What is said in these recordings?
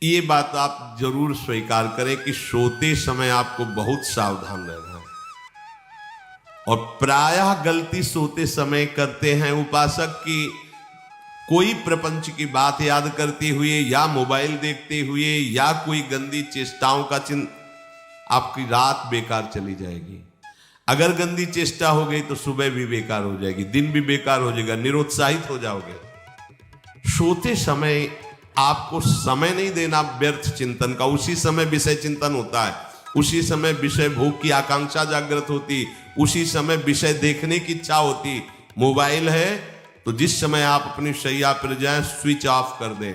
ये बात आप जरूर स्वीकार करें कि सोते समय आपको बहुत सावधान रहना है। और प्रायः गलती सोते समय करते हैं उपासक की कोई प्रपंच की बात याद करते हुए या मोबाइल देखते हुए या कोई गंदी चेष्टाओं का आपकी रात बेकार चली जाएगी। अगर गंदी चेष्टा हो गई तो सुबह भी बेकार हो जाएगी, दिन भी बेकार हो जाएगा, निरुत्साहित हो जाओगे। सोते समय आपको समय नहीं देना व्यर्थ चिंतन का। उसी समय विषय चिंतन होता है, उसी समय विषय भोग की आकांक्षा जागृत होती, उसी समय विषय देखने की इच्छा होती। मोबाइल है तो जिस समय आप अपनी शैया पर जाएं स्विच ऑफ कर दें।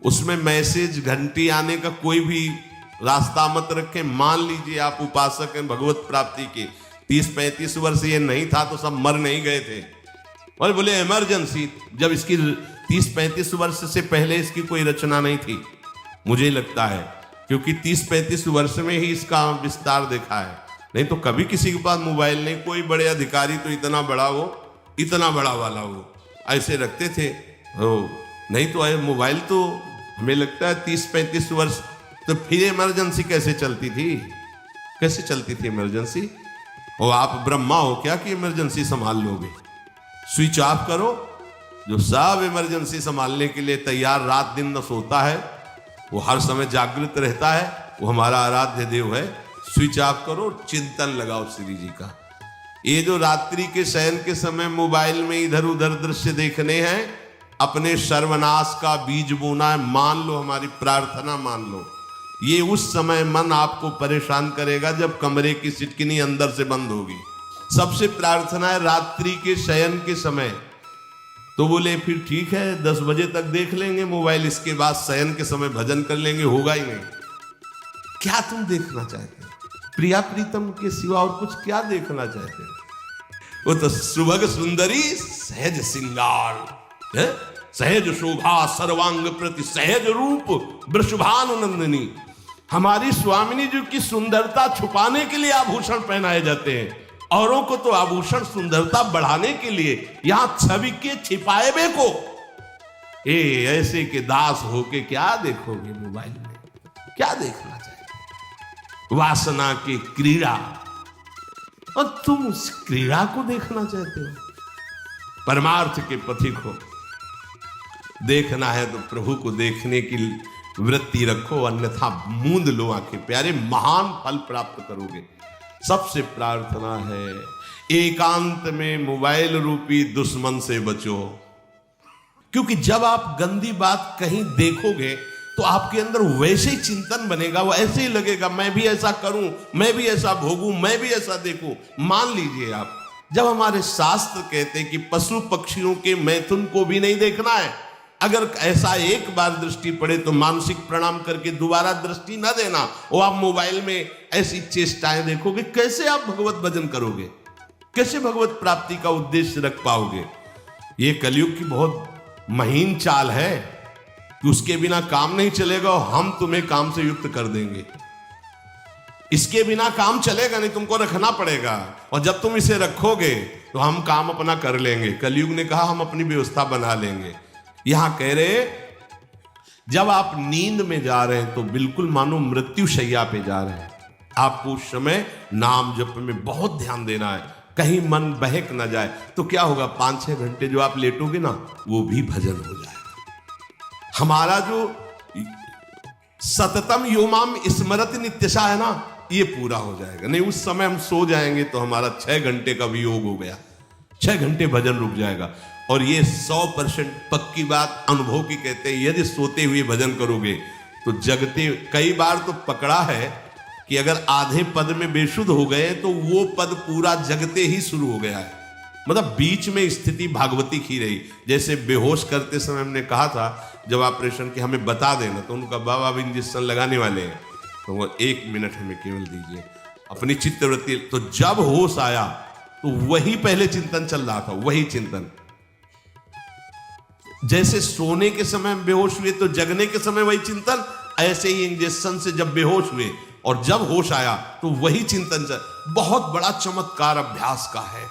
उसमें मैसेज घंटी आने का कोई भी रास्ता मत रखें। मान लीजिए आप उपासक हैं भगवत प्राप्ति के, 30-35 वर्ष ये नहीं था तो सब मर नहीं गए थे। और बोले इमरजेंसी, जब इसकी 30-35 वर्ष से पहले इसकी कोई रचना नहीं थी, मुझे लगता है, क्योंकि 30-35 वर्ष में ही इसका विस्तार देखा है। नहीं तो कभी किसी के पास मोबाइल नहीं। कोई बड़े अधिकारी तो इतना बड़ा हो, इतना बड़ा वाला हो, ऐसे रखते थे हो। नहीं तो मोबाइल तो हमें लगता है 30-35 वर्ष। तो फिर इमरजेंसी कैसे चलती थी? कैसे चलती थी इमरजेंसी? और आप ब्रह्मा हो क्या कि इमरजेंसी संभाल लोगे? स्विच ऑफ करो। जो सब इमरजेंसी संभालने के लिए तैयार रात दिन न सोता है, वो हर समय जागृत रहता है, वो हमारा आराध्य देव है। स्विच ऑफ करो, चिंतन लगाओ श्री जी का। ये जो रात्रि के शयन के समय मोबाइल में इधर उधर दृश्य देखने हैं, अपने सर्वनाश का बीज बोना है। मान लो, हमारी प्रार्थना मान लो, ये उस समय मन आपको परेशान करेगा जब कमरे की सिटकिनी अंदर से बंद होगी। सबसे प्रार्थना है रात्रि के शयन के समय। तो बोले फिर ठीक है 10 बजे तक देख लेंगे मोबाइल, इसके बाद शयन के समय भजन कर लेंगे। होगा ही नहीं। क्या तुम देखना चाहते हो? प्रिया प्रीतम के सिवा और कुछ क्या देखना चाहते हो? वो तो सुभग सुंदरी सहज सिंगार है, सहज शोभा सर्वांग प्रति सहज रूप वृषभानुनंदिनी। हमारी स्वामिनी जी की सुंदरता छुपाने के लिए आभूषण पहनाए जाते हैं, औरों को तो आभूषण सुंदरता बढ़ाने के लिए। यहां छवि के छिपाए बे को ऐसे के दास होके क्या देखोगे मोबाइल में? क्या देखना चाहिए? वासना की क्रीड़ा, और तुम उस क्रीड़ा को देखना चाहते हो? परमार्थ के पथिक हो। देखना है तो प्रभु को देखने की वृत्ति रखो, अन्यथा मूंद लो आंखें। प्यारे, महान फल प्राप्त करोगे। सबसे प्रार्थना है एकांत में मोबाइल रूपी दुश्मन से बचो। क्योंकि जब आप गंदी बात कहीं देखोगे तो आपके अंदर वैसे ही चिंतन बनेगा, वो ऐसे ही लगेगा मैं भी ऐसा करूं, मैं भी ऐसा भोगूं, मैं भी ऐसा देखूं। मान लीजिए आप, जब हमारे शास्त्र कहते हैं कि पशु पक्षियों के मैथुन को भी नहीं देखना है, अगर ऐसा एक बार दृष्टि पड़े तो मानसिक प्रणाम करके दोबारा दृष्टि न देना। और आप मोबाइल में ऐसी चेष्टाएं देखोगे, कैसे आप भगवत भजन करोगे? कैसे भगवत प्राप्ति का उद्देश्य रख पाओगे? ये कलयुग की बहुत महीन चाल है कि उसके बिना काम नहीं चलेगा और हम तुम्हें काम से युक्त कर देंगे। इसके बिना काम चलेगा नहीं, तुमको रखना पड़ेगा। और जब तुम इसे रखोगे तो हम काम अपना कर लेंगे। कलयुग ने कहा हम अपनी व्यवस्था बना लेंगे। यहां कह रहे जब आप नींद में जा रहे हैं तो बिल्कुल मानो मृत्यु शैया पे जा रहे हैं। आपको उस समय नाम जप में बहुत ध्यान देना है, कहीं मन बहक ना जाए। तो क्या होगा, 5-6 घंटे जो आप लेटोगे ना, वो भी भजन हो जाएगा। हमारा जो सततम योमाम स्मरति नित्यशा है ना, ये पूरा हो जाएगा। नहीं, उस समय हम सो जाएंगे तो हमारा 6 घंटे का वियोग हो गया, 6 घंटे भजन रुक जाएगा। और ये 100% पक्की बात अनुभव की कहते हैं। यदि सोते हुए भजन करोगे तो जगते, कई बार तो पकड़ा है कि अगर आधे पद में बेशुद्ध हो गए तो वो पद पूरा जगते ही शुरू हो गया है। मतलब बीच में स्थिति भागवती की रही। जैसे बेहोश करते समय हमने कहा था जब ऑपरेशन के हमें बता देना, तो उनका बाबा अब इंजेक्शन लगाने वाले हैं, तो वो 1 मिनट हमें केवल दीजिए, अपनी चित्तवृत्ति। तो जब होश आया तो वही पहले चिंतन चल रहा था, वही चिंतन। जैसे सोने के समय बेहोश हुए तो जगने के समय वही चिंतन, ऐसे ही इंजेक्शन से जब बेहोश हुए और जब होश आया तो वही चिंतन। बहुत बड़ा चमत्कार अभ्यास का है।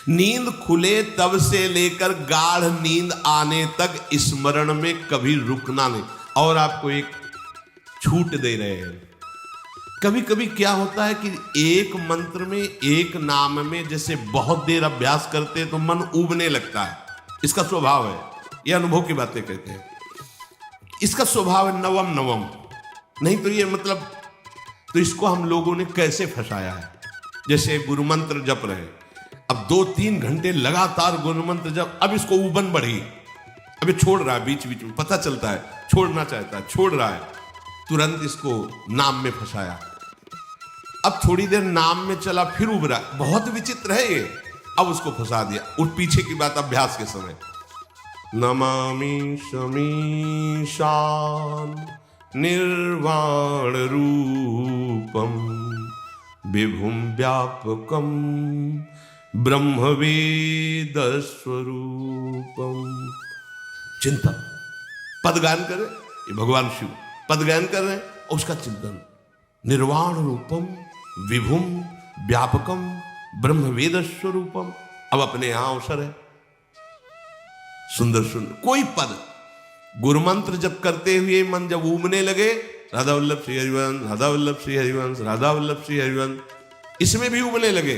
नींद खुले तब से लेकर गाढ़ नींद आने तक स्मरण में कभी रुकना नहीं। और आपको एक छूट दे रहे हैं। कभी कभी क्या होता है कि एक मंत्र में, एक नाम में जैसे बहुत देर अभ्यास करते हैं तो मन उबने लगता है। इसका स्वभाव है, ये अनुभव की बातें कहते हैं। इसका स्वभाव है नवम नवम, नहीं तो ये मतलब, तो इसको हम लोगों ने कैसे फंसाया है। जैसे गुरु मंत्र जप रहे, अब 2-3 घंटे लगातार गुरु मंत्र जप, अब इसको उबन बढ़ी, अभी छोड़ रहा है, बीच बीच में पता चलता है छोड़ना चाहता है, छोड़ रहा है, तुरंत इसको नाम में फंसाया। अब थोड़ी देर नाम में चला, फिर उभरा, बहुत विचित्र है ये, अब उसको फंसा दिया। उस पीछे की बात अभ्यास के समय, नमामि शमीशान निर्वाण रूपम विभुम व्यापकम ब्रह्मवेद स्वरूपम। चिंतन, पदगान कर रहे, ये भगवान शिव पदगान कर रहे हैं, उसका चिंतन, निर्वाण रूपम विभुम व्यापकम ब्रह्मवेद स्वरूपम। अब अपने यहां अवसर है, सुंदर सुंदर कोई पद गुरु मंत्र जब करते हुए मन जब उमने लगे, राधा वल्लभ श्री हरिवंश, राधा वल्लभ श्री हरिवंश, राधा वल्लभ श्री हरिवंश, इसमें भी उमने लगे,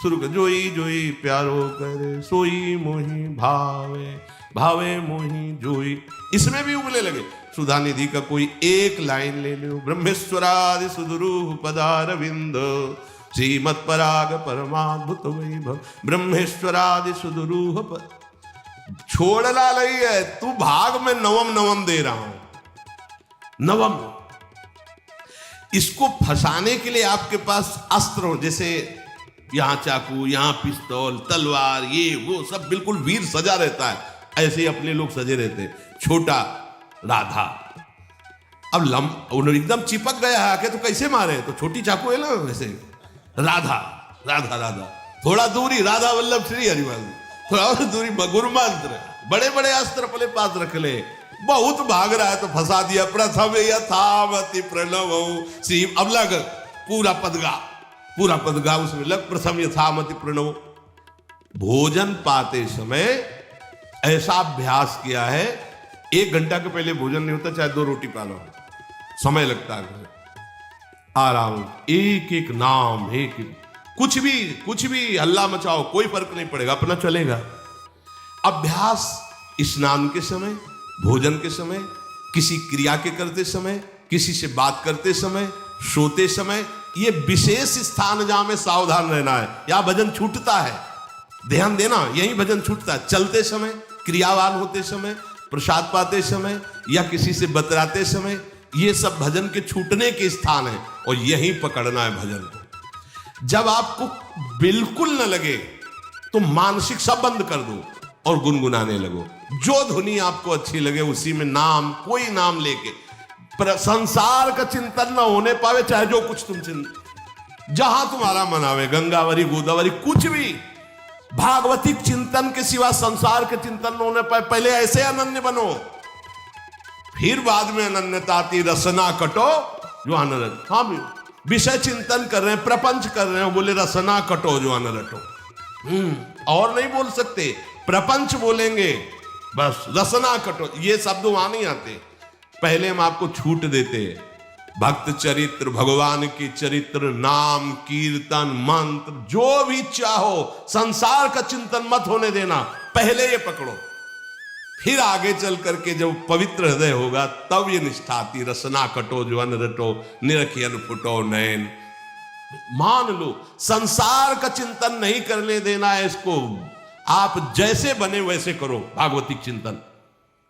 शुरू कर, जोई जोई प्यारो करे सोई मोही भावे, भावे मोही जोई, इसमें भी उमने लगे। सुधा निधि का कोई एक लाइन ले लो, ब्रह्मेश्वरादि सुदुरूह पदारविंद श्रीमत् पराग परमाद्भुत वैभव, ब्रह्मेश्वरादि सुदुरूह पद, छोड़ना नहीं है, तू भाग में नवम नवम दे रहा हूं, नवम। इसको फंसाने के लिए आपके पास अस्त्र हो, जैसे यहां चाकू, यहां पिस्तौल, तलवार, ये वो सब बिल्कुल वीर सजा रहता है, ऐसे ही अपने लोग सजे रहते। छोटा राधा, अब एकदम चिपक गया है आके, तो कैसे मारे, तो छोटी चाकू है ना, वैसे राधा राधा राधा, थोड़ा दूरी राधा वल्लभ श्री हरिवंश, थोड़ा और दूरी गुरु मंत्र, बड़े बड़े अस्त्र अपने पास रख ले, बहुत भाग रहा है तो फंसा दिया। प्रथम यथावति प्रणव श्री, अब लग पूरा पदगा, पूरा पदगा उसमें लग, प्रथम यथावति प्रणव। भोजन पाते समय ऐसा अभ्यास किया है, 1 घंटा के पहले भोजन नहीं होता, चाहे 2 रोटी पा लो, समय लगता है, आराम, एक एक नाम, एक कुछ भी हल्ला मचाओ, कोई फर्क नहीं पड़ेगा, अपना चलेगा। अभ्यास स्नान के समय, भोजन के समय, किसी क्रिया के करते समय, किसी से बात करते समय, सोते समय, ये विशेष स्थान जहां में सावधान रहना है। यहां भजन छूटता है, ध्यान देना, यही भजन छूटता है। चलते समय, क्रियावान होते समय, प्रसाद पाते समय या किसी से बतराते समय, ये सब भजन के छूटने के स्थान है, और यही पकड़ना है भजन को। जब आपको बिल्कुल न लगे तो मानसिक सब बंद कर दो और गुनगुनाने लगो, जो धुनी आपको अच्छी लगे उसी में नाम, कोई नाम लेके, संसार का चिंतन न होने पावे, चाहे जो कुछ तुम जहां तुम्हारा मन आवे, गंगावरी गोदावरी कुछ भी, भागवतिक चिंतन के सिवा संसार के चिंतन न होने पाए, पहले ऐसे अनन्य बनो, फिर बाद में अनन्यता आती, रसना कटो जो अनरट। हाँ भी विषय चिंतन कर रहे हैं, प्रपंच कर रहे हैं, बोले रसना कटो जो अनरटो, और नहीं बोल सकते, प्रपंच बोलेंगे बस, रसना कटो, ये शब्द वहां नहीं आते। पहले हम आपको छूट देते, भक्त चरित्र, भगवान की चरित्र, नाम, कीर्तन, मंत्र, जो भी चाहो, संसार का चिंतन मत होने देना, पहले ये पकड़ो, फिर आगे चल करके जब पवित्र हृदय होगा तब ये निष्ठा आती, रसना कटो जो अन रटो, निरखियन फुटो नयन। मान लो संसार का चिंतन नहीं करने देना है इसको, आप जैसे बने वैसे करो भागवतिक चिंतन,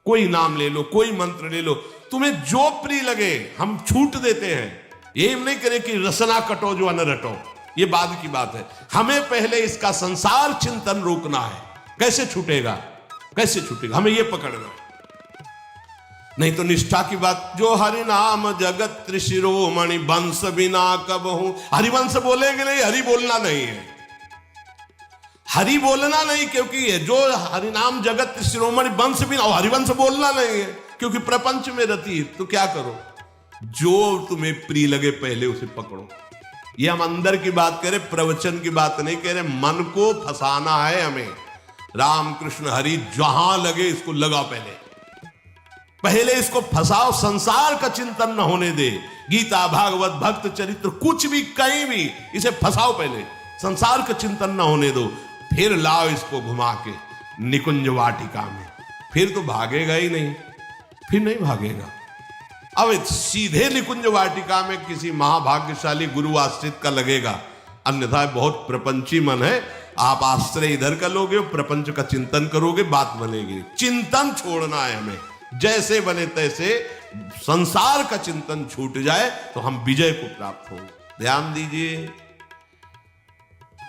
कोई नाम ले लो, कोई मंत्र ले लो, तुम्हें जो प्रिय लगे, हम छूट देते हैं। ये नहीं करे कि रसना कटो जो अन रटो, ये बाद की बात है, हमें पहले इसका संसार चिंतन रोकना है। कैसे छूटेगा, कैसे छूटेगा, हमें यह पकड़ना है, नहीं तो निष्ठा की बात, जो हरि नाम जगत त्रिशिरोमणि वंश बिना कबहू, हरिवंश बोलेंगे नहीं, हरि बोलना नहीं है, हरि बोलना नहीं, क्योंकि जो हरिनाम जगत शिरोमणि वंश बिना, और हरिवंश बोलना नहीं है क्योंकि प्रपंच में रति है। तो क्या करो, जो तुम्हें प्रिय लगे पहले उसे पकड़ो, ये हम अंदर की बात करें, प्रवचन की बात नहीं कह रहे। मन को फंसाना है हमें। राम कृष्ण हरि जहां लगे इसको लगा, पहले इसको फंसाओ। संसार का चिंतन न होने दे। गीता, भागवत, भक्त चरित्र, कुछ भी कहीं भी इसे फंसाओ। पहले संसार का चिंतन न होने दो, फिर लाओ इसको घुमा के निकुंज वाटिका में। फिर तो भागेगा ही नहीं, फिर नहीं भागेगा। अब सीधे निकुंज वाटिका में किसी महाभाग्यशाली गुरु आश्रित का लगेगा, अन्यथा बहुत प्रपंची मन है। आप आश्रय इधर का लोगे, प्रपंच का चिंतन करोगे, बात बनेगी। चिंतन छोड़ना है हमें, जैसे बने तैसे संसार का चिंतन छूट जाए तो हम विजय को प्राप्त होंगे। ध्यान दीजिए,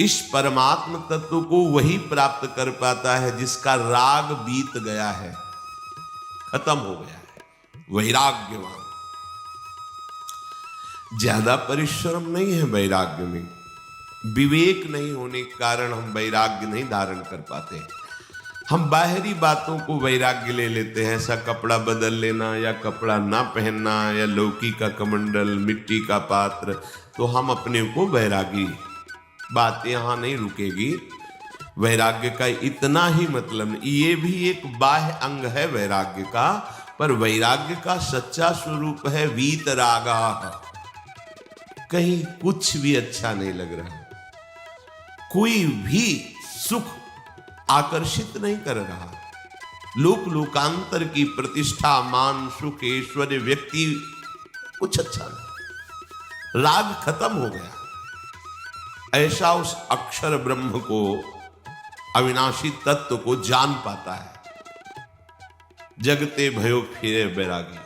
इस परमात्म तत्व को वही प्राप्त कर पाता है जिसका राग बीत गया है, खत्म हो गया है, वैराग्यवान। ज्यादा परिश्रम नहीं है वैराग्य में। विवेक नहीं होने के कारण हम वैराग्य नहीं धारण कर पाते। हम बाहरी बातों को वैराग्य ले लेते हैं, ऐसा कपड़ा बदल लेना या कपड़ा ना पहनना या लौकी का कमंडल, मिट्टी का पात्र, तो हम अपने को वैरागी। बात यहां नहीं रुकेगी। वैराग्य का इतना ही मतलब नहीं, ये भी एक बाह्य अंग है वैराग्य का, पर वैराग्य का सच्चा स्वरूप है वीतरागा। कहीं कुछ भी अच्छा नहीं लग रहा, कोई भी सुख आकर्षित नहीं कर रहा। लोक लोकांतर की प्रतिष्ठा, मान, सुख, ऐश्वर्य, व्यक्ति, कुछ अच्छा नहीं। राग खत्म हो गया। ऐसा उस अक्षर ब्रह्म को, अविनाशी तत्व को जान पाता है। जगते भयो फिरे बैरागी।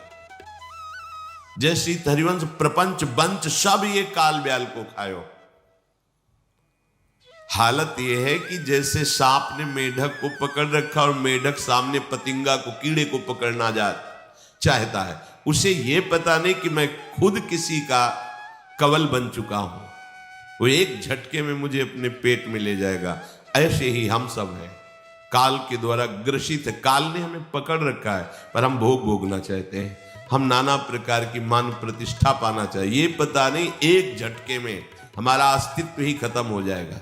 जैसी हरिवंश प्रपंच बंच सब ये काल ब्याल को खायो। हालत यह है कि जैसे सांप ने मेढक को पकड़ रखा और मेढक सामने पतिंगा को, कीड़े को पकड़ना चाहता है। उसे यह पता नहीं कि मैं खुद किसी का कवल बन चुका हूं, वो एक झटके में मुझे अपने पेट में ले जाएगा। ऐसे ही हम सब हैं, काल के द्वारा ग्रसित है। काल ने हमें पकड़ रखा है, पर हम भोग भोगना चाहते हैं। हम नाना प्रकार की मान प्रतिष्ठा पाना चाहिए। ये पता नहीं एक झटके में हमारा अस्तित्व ही खत्म हो जाएगा।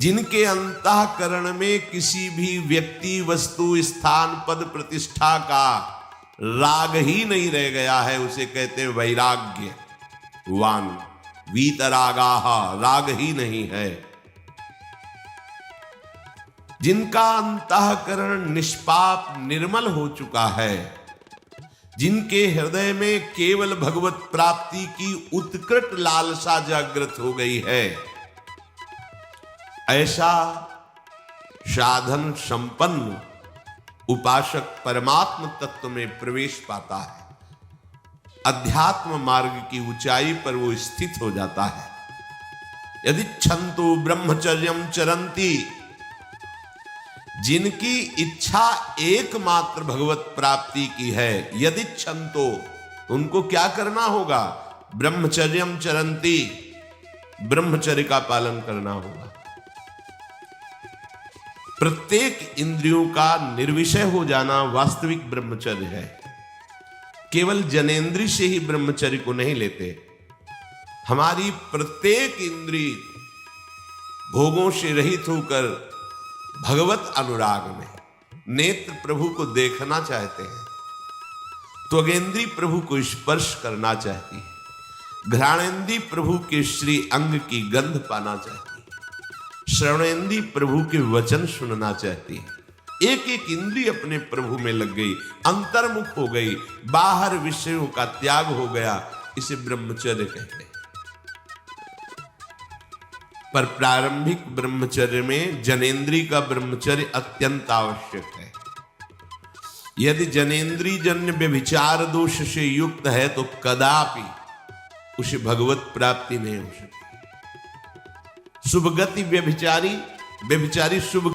जिनके अंतःकरण में किसी भी व्यक्ति, वस्तु, स्थान, पद, प्रतिष्ठा का राग ही नहीं रह गया है, उसे कहते हैं वैराग्य वान। वीतरागाः, राग ही नहीं है। जिनका अंतःकरण निष्पाप निर्मल हो चुका है, जिनके हृदय में केवल भगवत प्राप्ति की उत्कट लालसा जागृत हो गई है, ऐसा साधन संपन्न उपासक परमात्म तत्व में प्रवेश पाता है। अध्यात्म मार्ग की ऊंचाई पर वो स्थित हो जाता है। यदि छंतु ब्रह्मचर्यम चरंती, जिनकी इच्छा एकमात्र भगवत प्राप्ति की है, यदि छंतो, उनको क्या करना होगा? ब्रह्मचर्यम चरंती, ब्रह्मचर्य का पालन करना होगा। प्रत्येक इंद्रियों का निर्विषय हो जाना वास्तविक ब्रह्मचर्य है। केवल जनेंद्री से ही ब्रह्मचर्य को नहीं लेते। हमारी प्रत्येक इंद्री भोगों से रहित होकर भगवत अनुराग में, नेत्र प्रभु को देखना चाहते हैं, त्वगेंद्री प्रभु को स्पर्श करना चाहती है, घ्राणेंद्री प्रभु के श्री अंग की गंध पाना चाहती है, श्रवणेंद्री प्रभु के वचन सुनना चाहती है। एक एक इंद्री अपने प्रभु में लग गई, अंतर्मुख हो गई, बाहर विषयों का त्याग हो गया। इसे ब्रह्मचर्य कहते हैं। पर प्रारंभिक ब्रह्मचर्य में जनेंद्री का ब्रह्मचर्य अत्यंत आवश्यक है। यदि जनेंद्री जन्य व्यभिचार दोष से युक्त है तो कदापि उसे भगवत प्राप्ति नहीं हो सकती। शुभगति व्यभिचारी शुभ